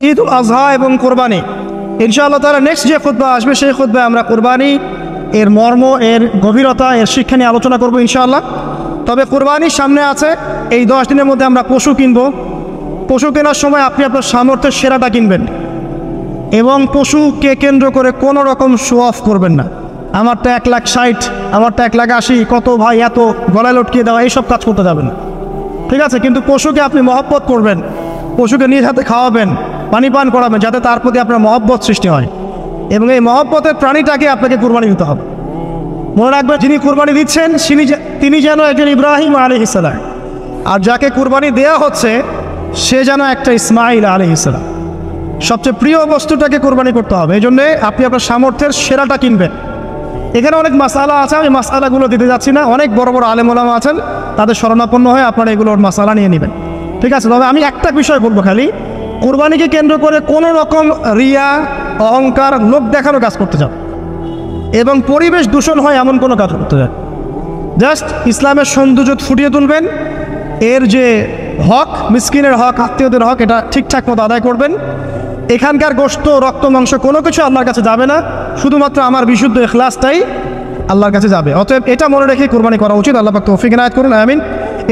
ঈদ উল আজহা এবং কোরবানি ইনশাআল্লাহ তাআলা নেক্সট যে খুতবা আসবে সেই খুতবায় আমরা কোরবানি এর মর্ম, এর গভীরতা, এর শিক্ষা নিয়ে আলোচনা করব ইনশাআল্লাহ। তবে কোরবানির সামনে আছে, এই 10 দিনের মধ্যে আমরা পশু কিনব। পশু কেনার সময় আপনি আপনার সামর্থ্যের সেরাটা কিনবেন এবং পশুকে কেন্দ্র করে কোনো রকম শো অফ করবেন না। আমারটা 1,60,000, আমারটা 1,80,000, কত ভাই এত গলায় লটকিয়ে দেওয়া, এইসব কাজ করতে যাবেন না, ঠিক আছে? কিন্তু পশুকে আপনি মহব্বত করবেন, পশুকে নিজ হাতে খাওয়াবেন, পানি পান করাবেন, যাতে তার প্রতি আপনার মহব্বত সৃষ্টি হয় এবং এই মহব্বতের প্রাণীটাকে আপনাকে কুরবানি দিতে হবে। মনে রাখবেন, যিনি কুরবানি দিচ্ছেন তিনি যেন একজন ইব্রাহিম আলাইহিস সালাম, আর যাকে কুরবানি দেয়া হচ্ছে সে যেন একটা ইসমাইল আলাইহিস সালাম। সবচেয়ে প্রিয় বস্তুটাকে কুরবানি করতে হবে। এই জন্যে আপনি আপনার সামর্থ্যের সেরাটা কিনবেন। এখানে অনেক মাসালা আছে, আমি মাসালাগুলো দিতে যাচ্ছি না। অনেক বড় বড় আলেম ওলামা আছেন, তাদের শরণাপন্ন হয়ে আপনারা এগুলোর মাসালা নিয়ে নেবেন, ঠিক আছে? তবে আমি একটা বিষয় বলবো, খালি কুরবানিকে কেন্দ্র করে কোনো রকম রিয়া, অহংকার, লোক দেখানো কাজ করতে যান এবং পরিবেশ দূষণ হয় এমন কোনো কাজ করতে যান। জাস্ট ইসলামের সৌন্দর্য ফুটিয়ে তুলবেন, এর যে হক, মিসকিনের হক, আত্মীয়দের হক, এটা ঠিকঠাক মতো আদায় করবেন। এখানকার গোশত, রক্ত, মাংস কোনো কিছু আল্লাহর কাছে যাবে না, শুধুমাত্র আমার বিশুদ্ধ ইখলাসটাই আল্লাহর কাছে যাবে। অতএব এটা মনে রেখে কুরবানি করা উচিত। আল্লাহ পাক তৌফিক ইনায়াত করুন, আমিন।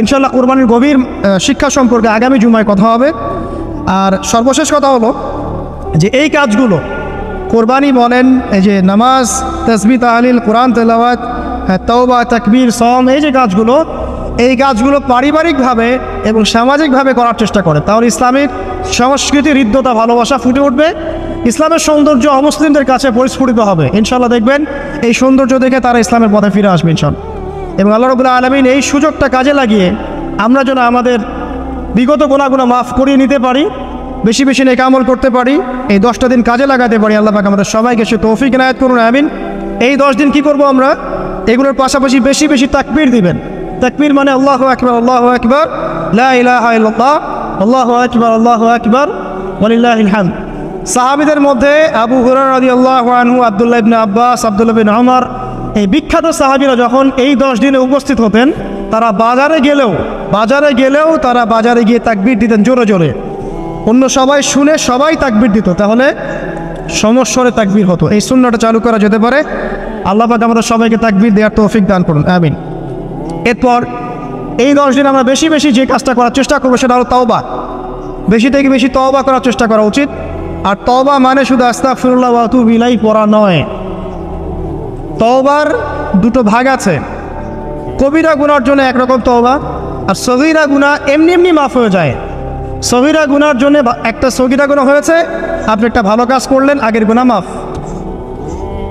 ইনশাআল্লাহ কুরবানির গভীর শিক্ষা সম্পর্কে আগামী জুমায় কথা হবে। আর সর্বশেষ কথা হলো যে এই কাজগুলো, কোরবানি বলেন, এই যে নামাজ, তাসবিহ, তাহলিল, কোরআন তেলাওয়াত, তাওবা, তাকবীর, সওম, এই কাজগুলো পারিবারিকভাবে এবং সামাজিকভাবে করার চেষ্টা করে, তাহলে ইসলামিক সংস্কৃতির হৃদ্যতা, ভালোবাসা ফুটে উঠবে। ইসলামের সৌন্দর্য অমুসলিমদের কাছে পরিস্ফুটিত হবে। ইনশাআল্লাহ দেখবেন এই সৌন্দর্য দেখে তারা ইসলামের পথে ফিরে আসবে ইনশাআল্লাহ। এবং আল্লাহ রাব্বুল আলামিন এই সুযোগটা কাজে লাগিয়ে আমরা যেন আমাদের বিগত গুনাহগুলো মাফ করিয়ে নিতে পারি, বেশি বেশি নেক আমল করতে পারি, এই 10টা দিন কাজে লাগাতে পারি। আল্লাহ পাক আমাদের সবাইকে সে তৌফিক ইনায়াত করুন, আমিন। এই 10 দিন কি করব আমরা? এগুলোর পাশাপাশি বেশি বেশি তাকবীর দিবেন। তাকবীর মানে আল্লাহু আকবার, আল্লাহু আকবার, লা ইলাহা ইল্লাল্লাহ, আল্লাহু আকবার, আল্লাহু আকবার, ওয়ালিল্লাহিল হামদ। সাহাবীদের মধ্যে আবু হুরায়রা রাদিয়াল্লাহু আনহু, আব্দুল্লাহ ইবনে আব্বাস, আব্দুল্লাহ বিন ওমর, এই বিখ্যাত সাহাবীরা যখন এই 10 দিনে উপস্থিত হতেন, তারা বাজারে গেলেও তারা বাজারে গিয়ে তাকবীর দিতেন জোরে জোরে। অন্য সবাই শুনে সবাই তাকবীর দিত, তাহলে সমস্বরে তাকবীর হতো। এই সুন্নাহটা চালু করা যেতে পারে। আল্লাহ পাক আমাদের সবাইকে তাকবীর দেওয়ার তৌফিক দান করুন, আমিন। এরপর এই 10 দিন আমরা বেশি বেশি যে কাজটা করার চেষ্টা করবো সেটা হলো তওবা। বেশি থেকে বেশি তওবা করার চেষ্টা করা উচিত। আর তওবা মানে শুধু আস্তাগফিরুল্লাহ ওয়া আতুবু ইলাইহি পড়া নয়। তওবার দুটো ভাগ আছে। কবিরা গুনার জন্য একরকম তওবা, আর সগীরা গুনাহ এমনি এমনি মাফ হয়ে যায়। সগীরা গুনার জন্য একটা সগীরা গুনাহ হয়েছে, আপনি একটা ভালো কাজ করলেন, আগের গুনাহ মাফ।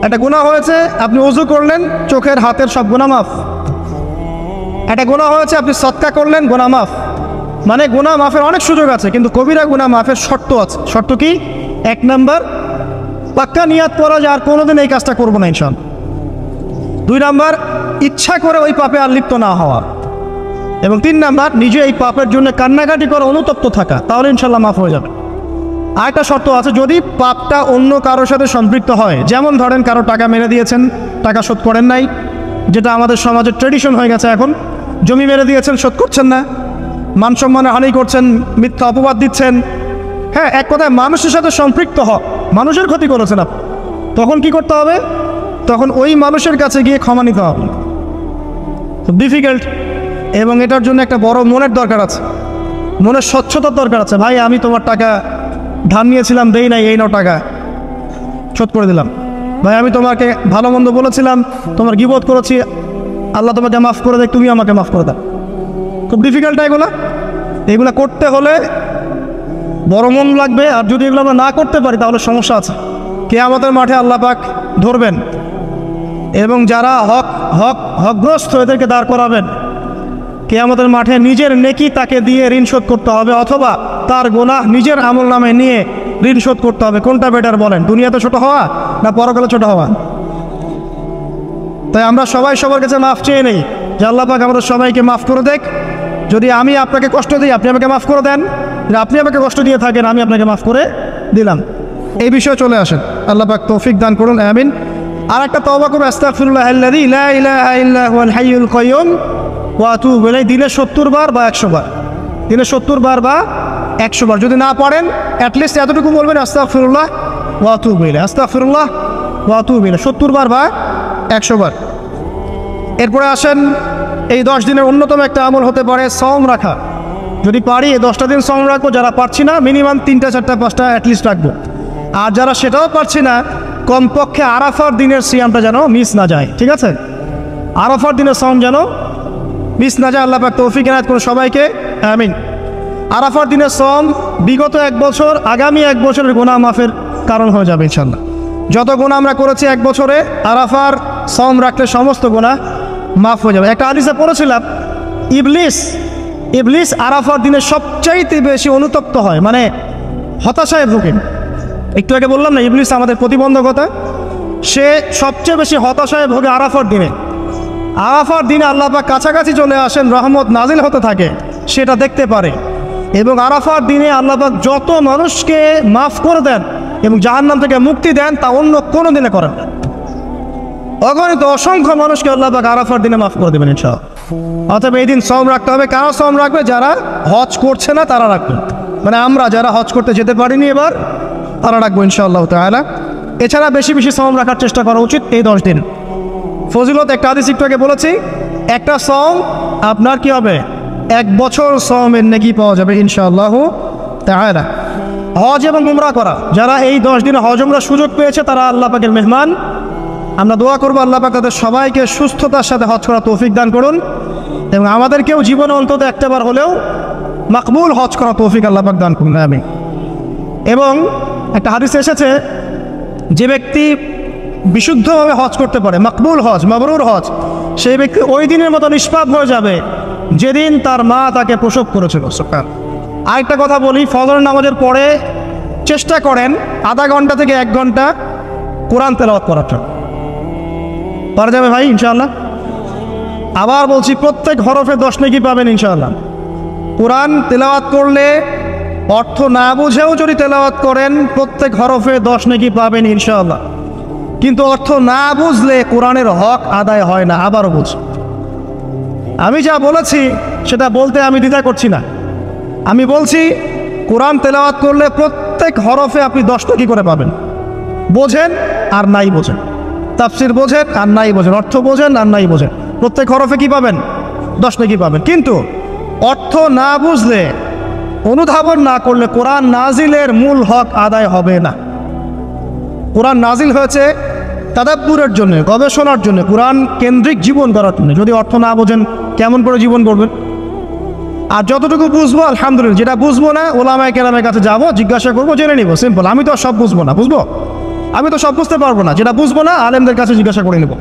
একটা গুনাহ হয়েছে, আপনি ওযু করলেন, চোখের হাতের সব গুনাহ মাফ। একটা গুনাহ হয়েছে, আপনি সদকা করলেন, গুনাহ মাফ। মানে গুনাহ মাফের অনেক সুযোগ আছে, কিন্তু কবিরা গুনাহ মাফের শর্ত আছে। শর্ত কি? 1 নাম্বার, পাক্কা নিয়াত করা যে আর কোনোদিন এই কাজটা করবো না ইনশাআল্লাহ। 2 নাম্বার, ইচ্ছা করে ওই পাপে আর লিপ্ত না হওয়া। এবং 3 নাম্বার, নিজে এই পাপের জন্য কান্নাকাটি করে অনুতপ্ত থাকা, তাহলে ইনশাআল্লাহ মাফ হয়ে যাবে। আরেকটা শর্ত আছে, যদি পাপটা অন্য কারোর সাথে সম্পৃক্ত হয়, যেমন ধরেন কারো টাকা মেরে দিয়েছেন, টাকা শোধ করেন নাই, যেটা আমাদের সমাজের ট্রেডিশন হয়ে গেছে এখন। জমি মেরে দিয়েছেন, শোধ করছেন না, মান সম্মানে হানি করছেন, মিথ্যা অপবাদ দিচ্ছেন, হ্যাঁ, এক কথায় মানুষের সাথে সম্পৃক্ত মানুষের ক্ষতি করেছেন আপনি, তখন কি করতে হবে? তখন ওই মানুষের কাছে গিয়ে ক্ষমা নিতে হবে। খুব ডিফিকাল্ট, এবং এটার জন্য একটা বড় মনের দরকার আছে, মনের স্বচ্ছতার দরকার আছে। ভাই, আমি তোমার টাকা ধার নিয়েছিলাম, দেই নাই, এই নাও টাকা, শোধ করে দিলাম। ভাই, আমি তোমাকে ভালো মন্দ বলেছিলাম, তোমার গীবত করেছি, আল্লাহ তোমাকে মাফ করে দেয়, তুমি আমাকে মাফ করে দাও। খুব ডিফিকাল্ট এগুলো করতে হলে বড় মন লাগবে। আর যদি এগুলো আমরা না করতে পারি তাহলে সমস্যা আছে। কিয়ামতের মাঠে আল্লাহ পাক ধরবেন এবং যারা হকগ্রস্ত এদেরকে দাঁড় করাবেন। কিয়ামতের মাঠে নিজের নেকি তাকে দিয়ে ঋণ শোধ করতে হবে, অথবা তার গুনাহ নিজের আমল নামে নিয়ে ঋণ শোধ করতে হবে। কোনটা বেটার বলেন? দুনিয়াতে ছোট হওয়া না পরকালে ছোট হওয়া? তাই আমরা সবাই সবার কাছে মাফ চেয়ে নেই যে আল্লাহ পাক আমাদের সবাইকে মাফ করে দেখ। যদি আমি আপনাকে কষ্ট দিই, আপনি আমাকে মাফ করে দেন। যদি আপনি আমাকে কষ্ট দিয়ে থাকেন, আমি আপনাকে মাফ করে দিলাম। এই বিষয়ে চলে আসেন। আল্লাহ পাক তৌফিক দান করুন, আমিন। আর একটা তওবা করব, আস্তাগফিরুল্লাহাল্লাযী লা ইলাহা ইল্লা হুয়াল হাইয়ুল কাইয়্যুম ওয়া আতুবু ইলাইহি, দিনে 70 বার বা 100 বার, দিনে 70 বার বা 100 বার। যদি না পারেন অ্যাটলিস্ট এতটুকু বলবেন আস্তাগফিরুল্লাহ ওয়া আতুবু ইলাইহি, আস্তাগফিরুল্লাহ ওয়া আতুবু ইলাইহি 70 বার বা 100 বার। এরপরে আসেন, এই 10 দিনের অন্যতম একটা আমল হতে পারে সওম রাখা। যদি পারি এই 10টা দিন সওম রাখবো, যারা পারছি না মিনিমাম 3টা 4টা 5টা অ্যাটলিস্ট রাখবো। আর যারা সেটাও পারছি না, কমপক্ষে আরাফার দিনের সিয়ামটা যেন মিস না যায়, ঠিক আছে? আরাফার দিনের সওম যেন মিস না যায়। আল্লাহ পাক তৌফিক এনায়েত করুন সবাইকে, আমিন। আরাফার দিনের সওম বিগত 1 বছর, আগামী 1 বছরের গুনাহ মাফের কারণ হয়ে যাবে ইনশাআল্লাহ। যত গুনাহ আমরা করেছি 1 বছরে, আরাফার সওম রাখলে সমস্ত গুনাহ মাফ হয়ে যাবে। একটা হাদিসে পড়েছিলাম, ইবলিস আরাফার দিনে সবচাইতে বেশি অনুতপ্ত হয়, মানে হতাশায় ভোগে। একটু আগে বললাম না, ইবলিস আমাদের প্রতিবন্ধকতা, সে সবচেয়ে বেশি হতাশায় ভোগে আরাফার দিনে। আরাফার দিনে আল্লাহ পাক কাছাকাছি চলে আসেন, রহমত নাজিল হতে থাকে, সেটা দেখতে পারে। এবং আরাফার দিনে আল্লাহ পাক যত মানুষকে মাফ করে দেন এবং জাহান্নাম থেকে মুক্তি দেন, তা অন্য কোনো দিনে করেন না। অগণিত অসংখ্য মানুষকে আল্লাহ পাক আরাফার দিনে মাফ করে দেবেন ইনশাআল্লাহ। অতএব এই দিন সওম রাখতে হবে। কারা সওম রাখবে? যারা হজ করছে না তারা রাখবেন, মানে আমরা যারা হজ করতে যেতে পারিনি এবার, তারা রাখবো ইনশাআল্লাহ তাআলা। এছাড়া বেশি বেশি সওম রাখার চেষ্টা করা উচিত এই 10 দিন। ফজিলত একটা হাদিস একটু আগে বলেছি, একটা সওম আপনার কি হবে? 1 বছর সওমের নেকি পাওয়া যাবে ইনশাআল্লাহ তাআলা। হজ এবং উমরা করা, যারা এই 10 দিনে হজ উমরা সুযোগ পেয়েছে তারা আল্লাহ পাকের মেহমান। আমরা দোয়া করবো আল্লাহ পাক তাদের সবাইকে সুস্থতার সাথে হজ করা তৌফিক দান করুন, এবং আমাদেরকেও জীবনে অন্তত একটাবার হলেও মাকবুল হজ করা তৌফিক আল্লাহ পাক দান করুন, আমিন। এবং একটা হাদিস এসেছে, যে ব্যক্তি বিশুদ্ধভাবে হজ করতে পারে, মাকবুল হজ, মাবরুর হজ, সেই ব্যক্তি ওই দিনের মতো নিষ্পাপ হয়ে যাবে যেদিন তার মা তাকে প্রসব করেছিল। আরেকটা কথা বলি, ফজর নামাজের পরে চেষ্টা করেন আধা ঘন্টা থেকে 1 ঘন্টা কোরআন তেলাওয়াত করার জন্য। পারা যাবে ভাই ইনশাআল্লাহ? আবার বলছি, প্রত্যেক হরফে 10 নেকি পাবেন ইনশাআল্লাহ। কোরআন তেলাওয়াত করলে, অর্থ না বুঝেও যদি তেলাওয়াত করেন, প্রত্যেক হরফে 10 নেকি পাবেন ইনশাআল্লাহ। কিন্তু অর্থ না বুঝলে কোরআনের হক আদায় হয় না। আবারও বলছি, আমি যা বলেছি সেটা বলতে আমি দ্বিধা করছি না। আমি বলছি, কোরআন তেলাওয়াত করলে প্রত্যেক হরফে আপনি 10 নেকি করে পাবেন, বোঝেন আর নাই বোঝেন, তাফসির বোঝেন আর নাই বোঝেন, অর্থ বোঝেন আর নাই বোঝেন, প্রত্যেক হরফে কি পাবেন? 10 নেকি পাবেন। কিন্তু অর্থ না বুঝলে, অনুধাবন না করলে কোরআন নাজিলের মূল হক আদায় হবে না। কোরআন নাজিল হয়েছে তাদাব্বুরের জন্য, গবেষণার জন্য, কোরআন কেন্দ্রিক জীবন গড়ার জন্য। যদি অর্থ না বোঝেন কেমন করে জীবন গড়বেন? আর যতটুকু বুঝবো আলহামদুলিল্লাহ, যেটা বুঝবো না ওলামায়ে কেরামের কাছে যাবো, জিজ্ঞাসা করবো, জেনে নিব, সিম্পল। আমি তো সব বুঝবো না, আমি তো সব বুঝতে পারবো না। যেটা বুঝবো না আলেমদের কাছে জিজ্ঞাসা করে নেব।